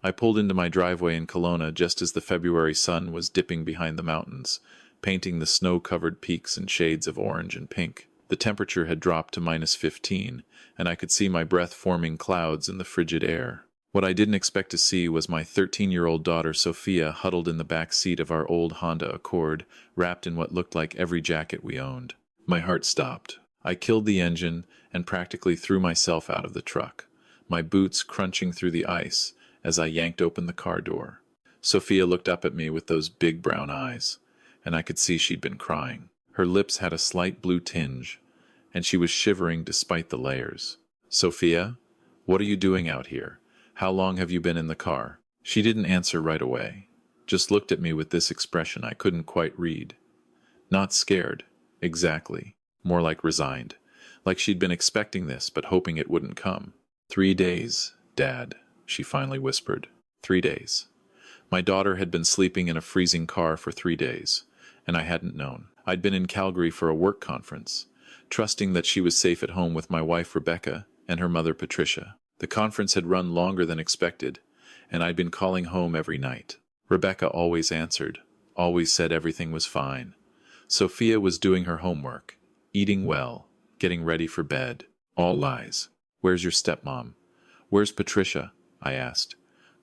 I pulled into my driveway in Kelowna just as the February sun was dipping behind the mountains, painting the snow-covered peaks in shades of orange and pink. The temperature had dropped to -15, and I could see my breath forming clouds in the frigid air. What I didn't expect to see was my 13-year-old daughter Sophia huddled in the back seat of our old Honda Accord, wrapped in what looked like every jacket we owned. My heart stopped. I killed the engine and practically threw myself out of the truck, my boots crunching through the ice as I yanked open the car door. Sophia looked up at me with those big brown eyes, and I could see she'd been crying. Her lips had a slight blue tinge, and she was shivering despite the layers. "Sophia, what are you doing out here? How long have you been in the car?" She didn't answer right away, just looked at me with this expression I couldn't quite read. Not scared, exactly, more like resigned, like she'd been expecting this but hoping it wouldn't come. 3 days, Dad," she finally whispered. 3 days. My daughter had been sleeping in a freezing car for 3 days, and I hadn't known. I'd been in Calgary for a work conference, trusting that she was safe at home with my wife Rebecca and her mother Patricia. The conference had run longer than expected, and I'd been calling home every night. Rebecca always answered, always said everything was fine. Sophia was doing her homework, eating well, getting ready for bed. All lies. "Where's your stepmom? Where's Patricia?" I asked,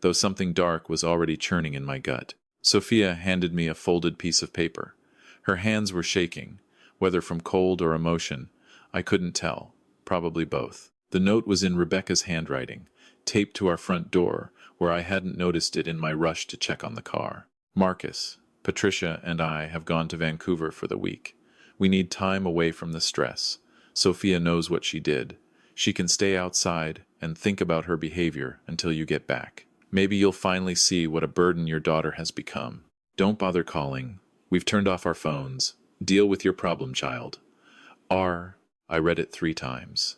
though something dark was already churning in my gut. Sophia handed me a folded piece of paper. Her hands were shaking, whether from cold or emotion, I couldn't tell, probably both. The note was in Rebecca's handwriting, taped to our front door, where I hadn't noticed it in my rush to check on the car. "Marcus, Patricia and I have gone to Vancouver for the week. We need time away from the stress. Sophia knows what she did. She can stay outside and think about her behavior until you get back. Maybe you'll finally see what a burden your daughter has become. Don't bother calling. We've turned off our phones. Deal with your problem, child. I read it 3 times.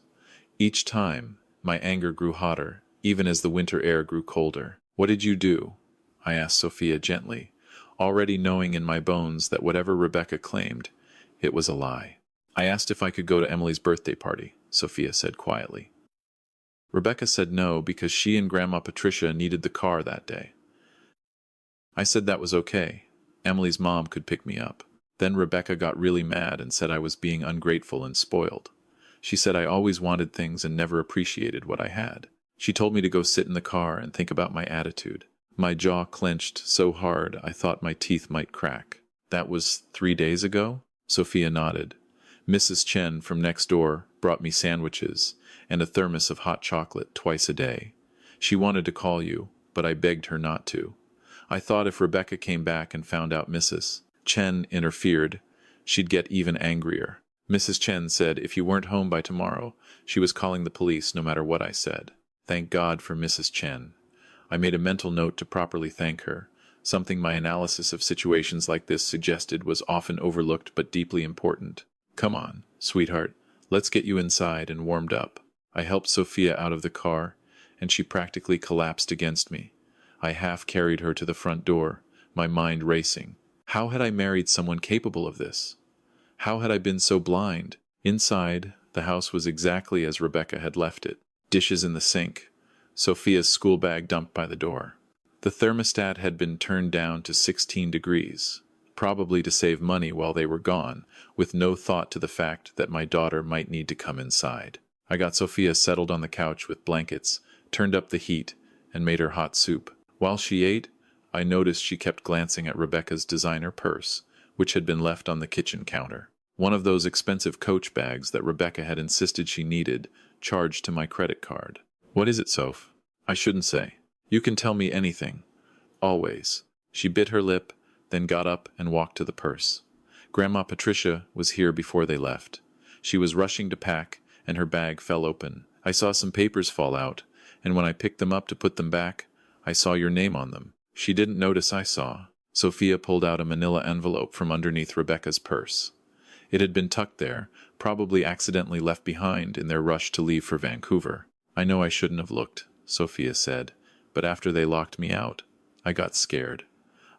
Each time, my anger grew hotter, even as the winter air grew colder. "What did you do?" I asked Sophia gently, already knowing in my bones that whatever Rebecca claimed, it was a lie. "I asked if I could go to Emily's birthday party," Sophia said quietly. "Rebecca said no because she and Grandma Patricia needed the car that day. I said that was okay. Emily's mom could pick me up. Then Rebecca got really mad and said I was being ungrateful and spoiled. She said I always wanted things and never appreciated what I had. She told me to go sit in the car and think about my attitude. My jaw clenched so hard I thought my teeth might crack." "That was 3 days ago?" Sophia nodded. "Mrs. Chen from next door brought me sandwiches and a thermos of hot chocolate twice a day. She wanted to call you, but I begged her not to. I thought if Rebecca came back and found out Mrs. Chen interfered, she'd get even angrier. Mrs. Chen said if you weren't home by tomorrow, she was calling the police no matter what I said. Thank God for Mrs. Chen. I made a mental note to properly thank her, something my analysis of situations like this suggested was often overlooked but deeply important. "Come on, sweetheart, let's get you inside and warmed up." I helped Sophia out of the car, and she practically collapsed against me. I half carried her to the front door, my mind racing. How had I married someone capable of this? How had I been so blind? Inside, the house was exactly as Rebecca had left it. Dishes in the sink, Sophia's school bag dumped by the door. The thermostat had been turned down to 16 degrees, probably to save money while they were gone, with no thought to the fact that my daughter might need to come inside. I got Sophia settled on the couch with blankets, turned up the heat, and made her hot soup. While she ate, I noticed she kept glancing at Rebecca's designer purse, which had been left on the kitchen counter. One of those expensive Coach bags that Rebecca had insisted she needed, charged to my credit card. "What is it, Soph?" "I shouldn't say. You can tell me anything. Always." She bit her lip, then got up and walked to the purse. Grandma Patricia was here before they left. She was rushing to pack, and her bag fell open. I saw some papers fall out, and when I picked them up to put them back, I saw your name on them. She didn't notice I saw. Sophia pulled out a manila envelope from underneath Rebecca's purse. It had been tucked there, probably accidentally left behind in their rush to leave for Vancouver. "I know I shouldn't have looked," Sophia said, "but after they locked me out, I got scared.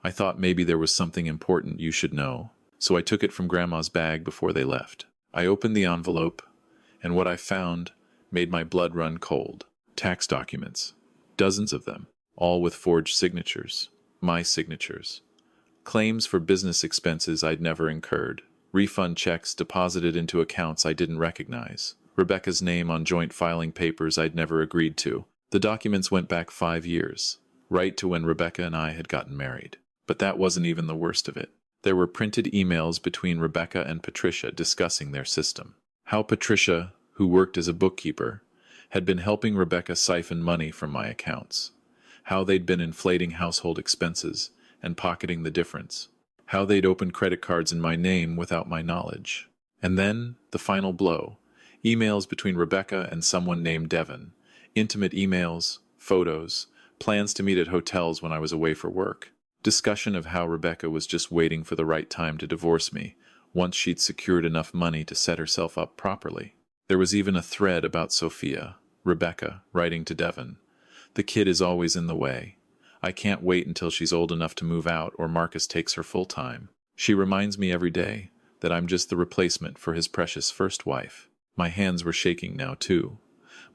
I thought maybe there was something important you should know, so I took it from Grandma's bag before they left." I opened the envelope, and what I found made my blood run cold. Tax documents. Dozens of them. all with forged signatures. My signatures. Claims for business expenses I'd never incurred. Refund checks deposited into accounts I didn't recognize. Rebecca's name on joint filing papers I'd never agreed to. The documents went back 5 years, right to when Rebecca and I had gotten married. But that wasn't even the worst of it. There were printed emails between Rebecca and Patricia discussing their system. How Patricia, who worked as a bookkeeper, had been helping Rebecca siphon money from my accounts. How they'd been inflating household expenses and pocketing the difference. How they'd opened credit cards in my name without my knowledge. And then, the final blow. Emails between Rebecca and someone named Devon. Intimate emails, photos, plans to meet at hotels when I was away for work. Discussion of how Rebecca was just waiting for the right time to divorce me, once she'd secured enough money to set herself up properly. There was even a thread about Sophia, Rebecca, writing to Devon. The kid is always in the way. I can't wait until she's old enough to move out or Marcus takes her full time. She reminds me every day that I'm just the replacement for his precious first wife. My hands were shaking now, too.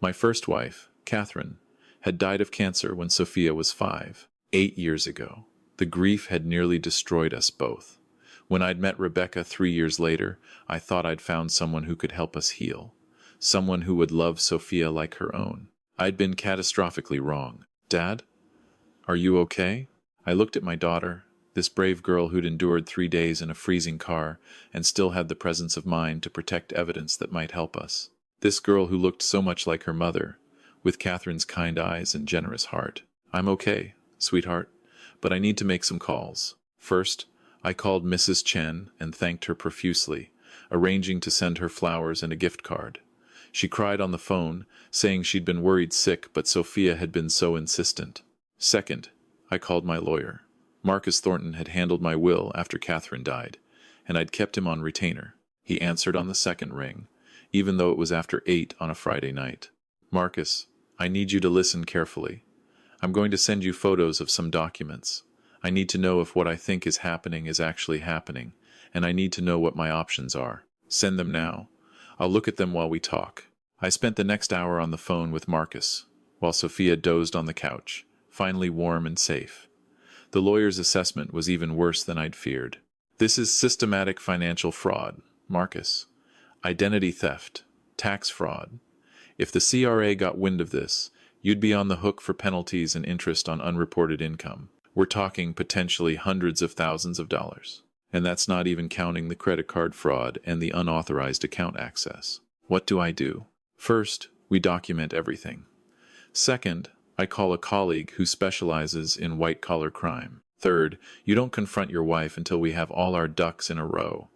My first wife, Catherine, had died of cancer when Sophia was 5, 8 years ago. The grief had nearly destroyed us both. When I'd met Rebecca 3 years later, I thought I'd found someone who could help us heal. Someone who would love Sophia like her own. I'd been catastrophically wrong. Dad? Are you okay? I looked at my daughter, this brave girl who'd endured 3 days in a freezing car and still had the presence of mind to protect evidence that might help us. This girl who looked so much like her mother, with Catherine's kind eyes and generous heart. I'm okay, sweetheart, but I need to make some calls. First, I called Mrs. Chen and thanked her profusely, arranging to send her flowers and a gift card. She cried on the phone, saying she'd been worried sick, but Sophia had been so insistent. Second, I called my lawyer. Marcus Thornton had handled my will after Catherine died, and I'd kept him on retainer. He answered on the second ring, even though it was after 8 on a Friday night. Marcus, I need you to listen carefully. I'm going to send you photos of some documents. I need to know if what I think is happening is actually happening, and I need to know what my options are. Send them now. I'll look at them while we talk. I spent the next hour on the phone with Marcus, while Sophia dozed on the couch, finally warm and safe. The lawyer's assessment was even worse than I'd feared. This is systematic financial fraud, Marcus. Identity theft, tax fraud. If the CRA got wind of this, you'd be on the hook for penalties and interest on unreported income. We're talking potentially hundreds of thousands of dollars. And that's not even counting the credit card fraud and the unauthorized account access. What do I do? First, we document everything. Second, I call a colleague who specializes in white-collar crime. Third, you don't confront your wife until we have all our ducks in a row.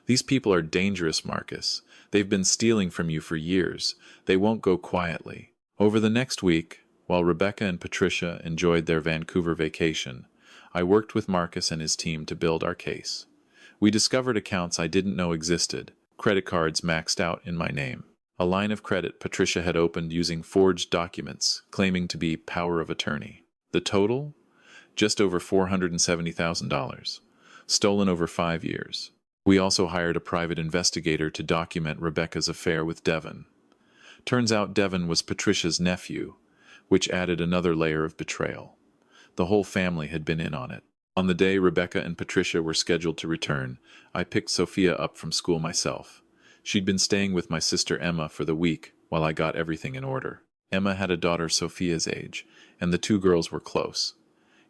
These people are dangerous, Marcus. They've been stealing from you for years. They won't go quietly. Over the next week, while Rebecca and Patricia enjoyed their Vancouver vacation, I worked with Marcus and his team to build our case. We discovered accounts I didn't know existed, credit cards maxed out in my name. A line of credit Patricia had opened using forged documents, claiming to be power of attorney. The total? Just over $470,000. Stolen over 5 years. We also hired a private investigator to document Rebecca's affair with Devon. Turns out Devon was Patricia's nephew, which added another layer of betrayal. The whole family had been in on it. On the day Rebecca and Patricia were scheduled to return, I picked Sophia up from school myself. She'd been staying with my sister Emma for the week while I got everything in order. Emma had a daughter Sophia's age, and the two girls were close.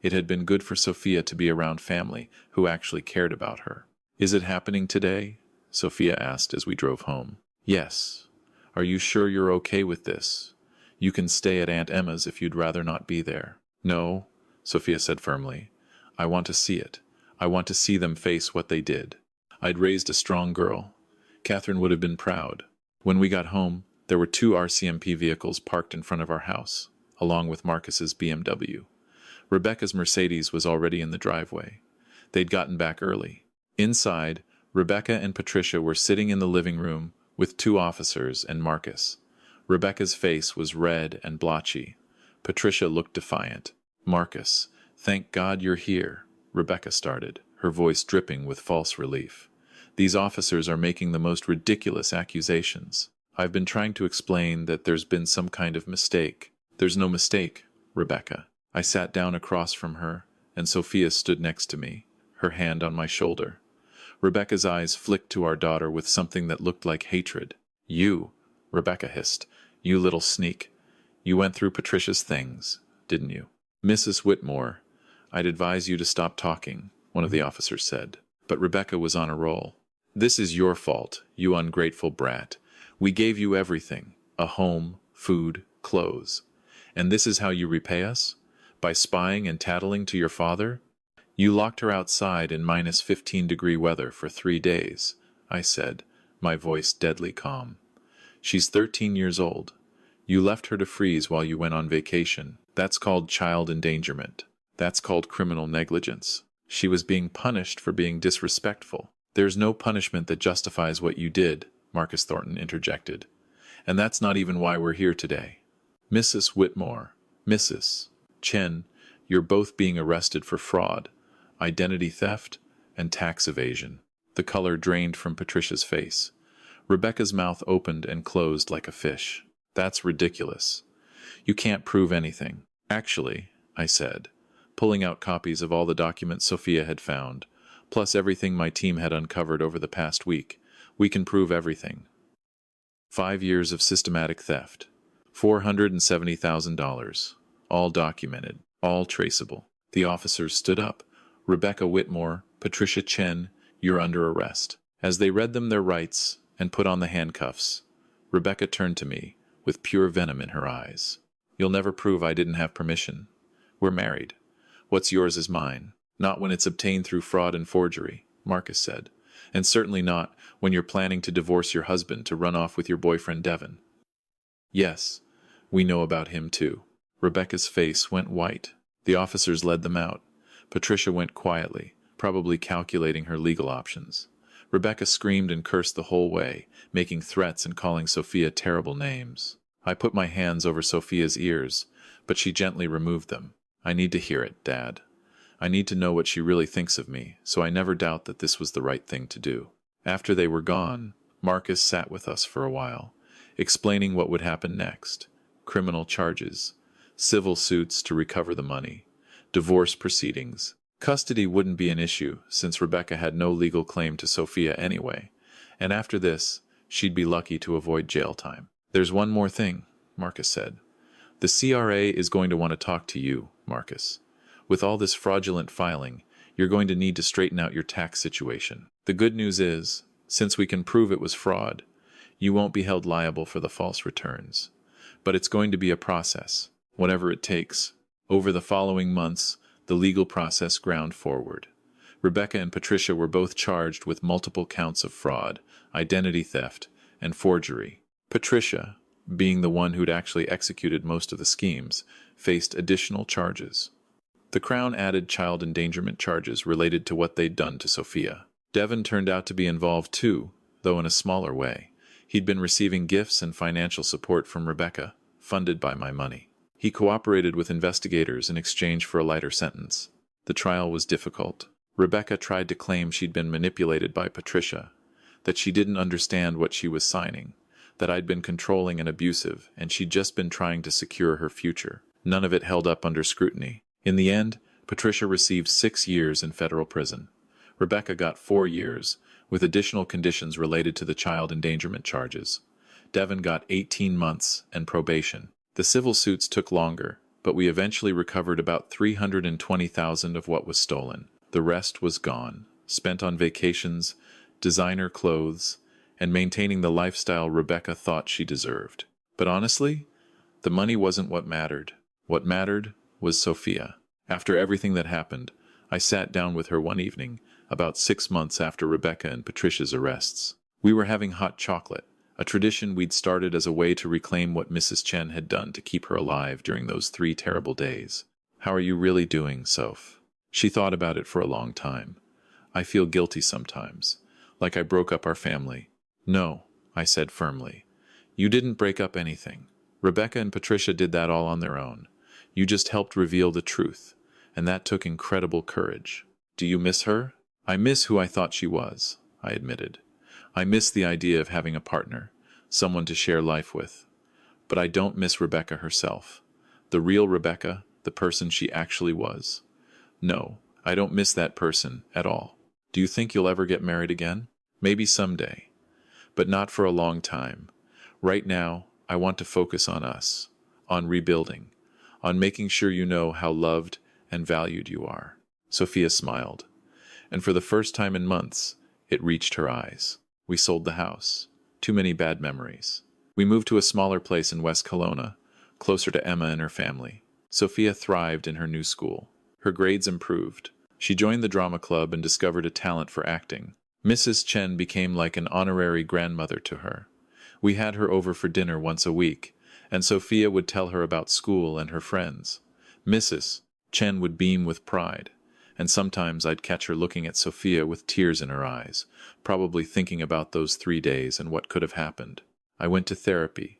It had been good for Sophia to be around family who actually cared about her. Is it happening today? Sophia asked as we drove home. Yes. Are you sure you're okay with this? You can stay at Aunt Emma's if you'd rather not be there. No, Sophia said firmly. I want to see it. I want to see them face what they did. I'd raised a strong girl. Catherine would have been proud. When we got home, there were 2 RCMP vehicles parked in front of our house, along with Marcus's BMW. Rebecca's Mercedes was already in the driveway. They'd gotten back early. Inside, Rebecca and Patricia were sitting in the living room with 2 officers and Marcus. Rebecca's face was red and blotchy. Patricia looked defiant. Marcus, thank God you're here, Rebecca started, her voice dripping with false relief. These officers are making the most ridiculous accusations. I've been trying to explain that there's been some kind of mistake. There's no mistake, Rebecca. I sat down across from her, and Sophia stood next to me, her hand on my shoulder. Rebecca's eyes flicked to our daughter with something that looked like hatred. "You," Rebecca hissed, "you little sneak. You went through Patricia's things, didn't you?" "Mrs. Whitmore, I'd advise you to stop talking," one of the officers said. But Rebecca was on a roll. "This is your fault, you ungrateful brat. We gave you everything, a home, food, clothes. And this is how you repay us? By spying and tattling to your father? You locked her outside in -15-degree weather for 3 days," I said, my voice deadly calm. "She's 13 years old. You left her to freeze while you went on vacation. That's called child endangerment. That's called criminal negligence. She was being punished for being disrespectful." "There's no punishment that justifies what you did," Marcus Thornton interjected. "And that's not even why we're here today. Mrs. Whitmore, Mrs. Chen, you're both being arrested for fraud, identity theft, and tax evasion." The color drained from Patricia's face. Rebecca's mouth opened and closed like a fish. "That's ridiculous. You can't prove anything." "Actually," I said, pulling out copies of all the documents Sophia had found, plus everything my team had uncovered over the past week, "we can prove everything. 5 years of systematic theft, $470,000, all documented, all traceable." The officers stood up. "Rebecca Whitmore, Patricia Chen, you're under arrest." As they read them their rights and put on the handcuffs, Rebecca turned to me with pure venom in her eyes. "You'll never prove I didn't have permission. We're married. What's yours is mine. Not when it's obtained through fraud and forgery," Marcus said. "And certainly not when you're planning to divorce your husband to run off with your boyfriend Devon." "Yes, we know about him too." Rebecca's face went white. The officers led them out. Patricia went quietly, probably calculating her legal options. Rebecca screamed and cursed the whole way, making threats and calling Sophia terrible names. I put my hands over Sophia's ears, but she gently removed them. "I need to hear it, Dad. I need to know what she really thinks of me, so I never doubt that this was the right thing to do." After they were gone, Marcus sat with us for a while, explaining what would happen next. Criminal charges, civil suits to recover the money, divorce proceedings. Custody wouldn't be an issue, since Rebecca had no legal claim to Sophia anyway, and after this, she'd be lucky to avoid jail time. "There's one more thing," Marcus said. "The CRA is going to want to talk to you, Marcus. With all this fraudulent filing, you're going to need to straighten out your tax situation. The good news is, since we can prove it was fraud, you won't be held liable for the false returns. But it's going to be a process, whatever it takes. Over the following months, the legal process ground forward. Rebecca and Patricia were both charged with multiple counts of fraud, identity theft, and forgery. Patricia, being the one who'd actually executed most of the schemes, faced additional charges. The Crown added child endangerment charges related to what they'd done to Sophia. Devon turned out to be involved too, though in a smaller way. He'd been receiving gifts and financial support from Rebecca, funded by my money. He cooperated with investigators in exchange for a lighter sentence. The trial was difficult. Rebecca tried to claim she'd been manipulated by Patricia, that she didn't understand what she was signing, that I'd been controlling and abusive, and she'd just been trying to secure her future. None of it held up under scrutiny. In the end, Patricia received 6 years in federal prison. Rebecca got 4 years, with additional conditions related to the child endangerment charges. Devon got 18 months and probation. The civil suits took longer, but we eventually recovered about $320,000 of what was stolen. The rest was gone, spent on vacations, designer clothes, and maintaining the lifestyle Rebecca thought she deserved. But honestly, the money wasn't what mattered. What mattered was Sophia. After everything that happened, I sat down with her one evening, about 6 months after Rebecca and Patricia's arrests. We were having hot chocolate, a tradition we'd started as a way to reclaim what Mrs. Chen had done to keep her alive during those 3 terrible days. "How are you really doing, Soph?" She thought about it for a long time. "I feel guilty sometimes, like I broke up our family." "No," I said firmly. "You didn't break up anything. Rebecca and Patricia did that all on their own. You just helped reveal the truth, and that took incredible courage. Do you miss her?" "I miss who I thought she was," I admitted. "I miss the idea of having a partner, someone to share life with. But I don't miss Rebecca herself. The real Rebecca, the the person she actually was. No, I don't miss that person at all. Do you think you'll ever get married again? Maybe someday, but not for a long time. Right now, I want to focus on us, on rebuilding, on making sure you know how loved and valued you are." Sophia smiled, and for the first time in months, it reached her eyes. We sold the house. Too many bad memories. We moved to a smaller place in West Kelowna, closer to Emma and her family. Sophia thrived in her new school. Her grades improved. She joined the drama club and discovered a talent for acting. Mrs. Chen became like an honorary grandmother to her. We had her over for dinner once a week, and Sophia would tell her about school and her friends. Mrs. Chen would beam with pride, and sometimes I'd catch her looking at Sophia with tears in her eyes, probably thinking about those 3 days and what could have happened. I went to therapy.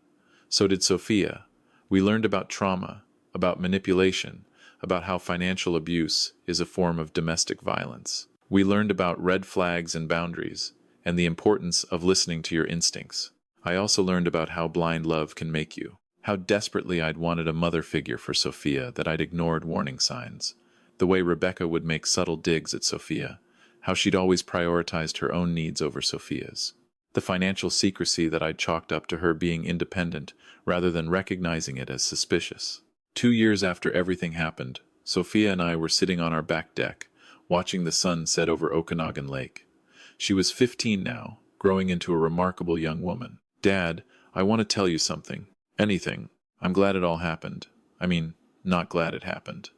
So did Sophia. We learned about trauma, about manipulation, about how financial abuse is a form of domestic violence. We learned about red flags and boundaries, and the importance of listening to your instincts. I also learned about how blind love can make you. How desperately I'd wanted a mother figure for Sophia that I'd ignored warning signs. The way Rebecca would make subtle digs at Sophia. How she'd always prioritized her own needs over Sophia's. The financial secrecy that I'd chalked up to her being independent rather than recognizing it as suspicious. 2 years after everything happened, Sophia and I were sitting on our back deck, watching the sun set over Okanagan Lake. She was 15 now, growing into a remarkable young woman. "Dad, I want to tell you something. Anything. I'm glad it all happened. I mean, not glad it happened,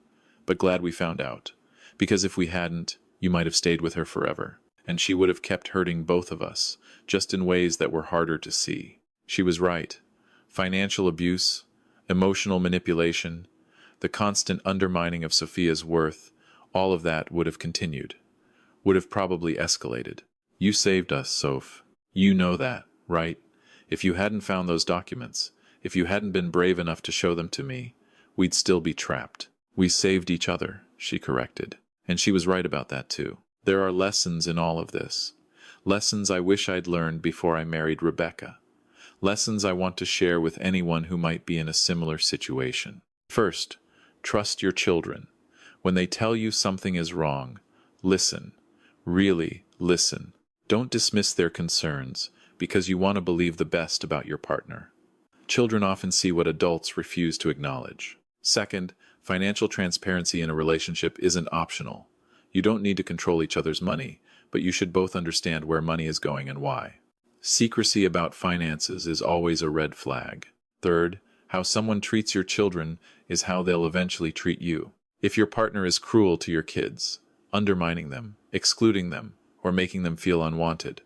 but glad we found out. Because if we hadn't, you might have stayed with her forever, and she would have kept hurting both of us, just in ways that were harder to see." She was right. Financial abuse, emotional manipulation, the constant undermining of Sophia's worth, all of that would have continued, would have probably escalated. You saved us, Soph. You know that, right? If you hadn't found those documents, if you hadn't been brave enough to show them to me, we'd still be trapped. We saved each other, she corrected. And she was right about that too. There are lessons in all of this. Lessons I wish I'd learned before I married Rebecca. Lessons I want to share with anyone who might be in a similar situation. First, trust your children. When they tell you something is wrong, listen. Really listen. Don't dismiss their concerns because you want to believe the best about your partner. Children often see what adults refuse to acknowledge. Second, financial transparency in a relationship isn't optional. You don't need to control each other's money, but you should both understand where money is going and why. Secrecy about finances is always a red flag. Third, how someone treats your children is how they'll eventually treat you. If your partner is cruel to your kids, undermining them, excluding them, or making them feel unwanted,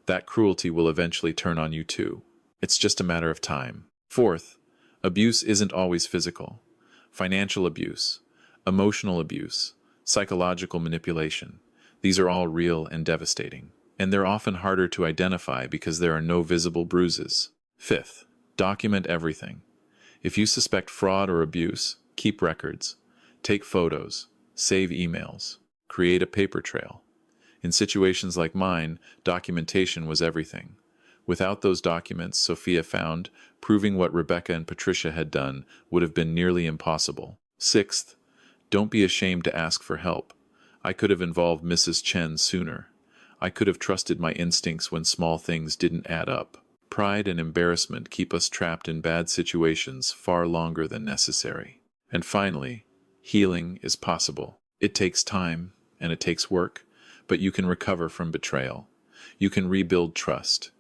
that cruelty will eventually turn on you too. It's just a matter of time. Fourth, abuse isn't always physical. Financial abuse, emotional abuse, psychological manipulation, these are all real and devastating. And they're often harder to identify because there are no visible bruises. Fifth, document everything. If you suspect fraud or abuse, keep records. Take photos, save emails, create a paper trail. In situations like mine, documentation was everything. Without those documents, Sophia found, proving what Rebecca and Patricia had done would have been nearly impossible. Sixth, don't be ashamed to ask for help. I could have involved Mrs. Chen sooner. I could have trusted my instincts when small things didn't add up. Pride and embarrassment keep us trapped in bad situations far longer than necessary. And finally, healing is possible. It takes time, and it takes work, but you can recover from betrayal. You can rebuild trust.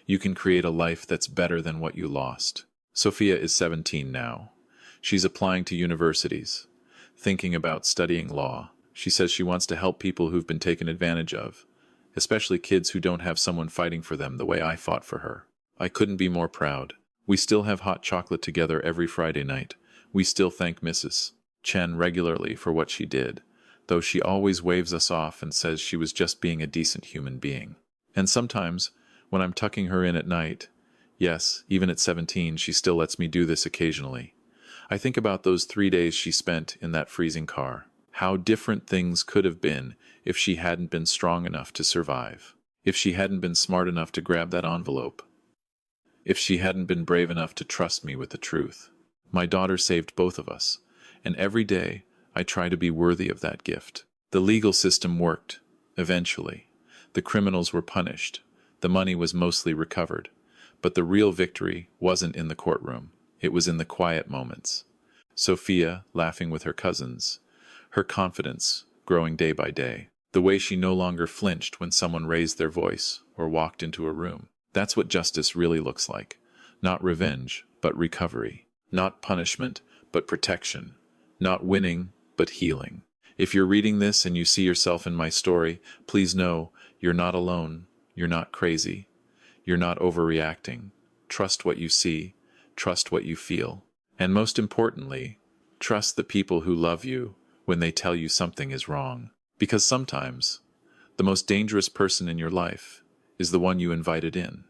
You can create a life that's better than what you lost. Sophia is 17 now. She's applying to universities, thinking about studying law. She says she wants to help people who've been taken advantage of, especially kids who don't have someone fighting for them the way I fought for her. I couldn't be more proud. We still have hot chocolate together every Friday night. We still thank Mrs. Chen regularly for what she did, though she always waves us off and says she was just being a decent human being. And sometimes, when I'm tucking her in at night, yes, even at 17, she still lets me do this occasionally. I think about those 3 days she spent in that freezing car. How different things could have been if she hadn't been strong enough to survive. If she hadn't been smart enough to grab that envelope. If she hadn't been brave enough to trust me with the truth. My daughter saved both of us, And every day, I try to be worthy of that gift. The legal system worked, eventually. The criminals were punished. The money was mostly recovered. But the real victory wasn't in the courtroom. It was in the quiet moments. Sophia, laughing with her cousins. Her confidence, growing day by day. The way she no longer flinched when someone raised their voice or walked into a room. That's what justice really looks like. Not revenge, but recovery. Not punishment, but protection. Not winning, but healing. If you're reading this and you see yourself in my story, please know you're not alone. You're not crazy. You're not overreacting. Trust what you see. Trust what you feel. And most importantly, trust the people who love you when they tell you something is wrong. Because sometimes, the most dangerous person in your life is the one you invited in.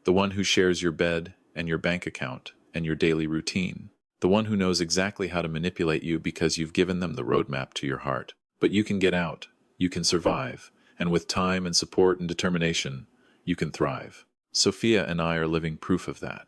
The one who shares your bed and your bank account and your daily routine. The one who knows exactly how to manipulate you because you've given them the roadmap to your heart. But you can get out. You can survive. And with time and support and determination, you can thrive. Sophia and I are living proof of that.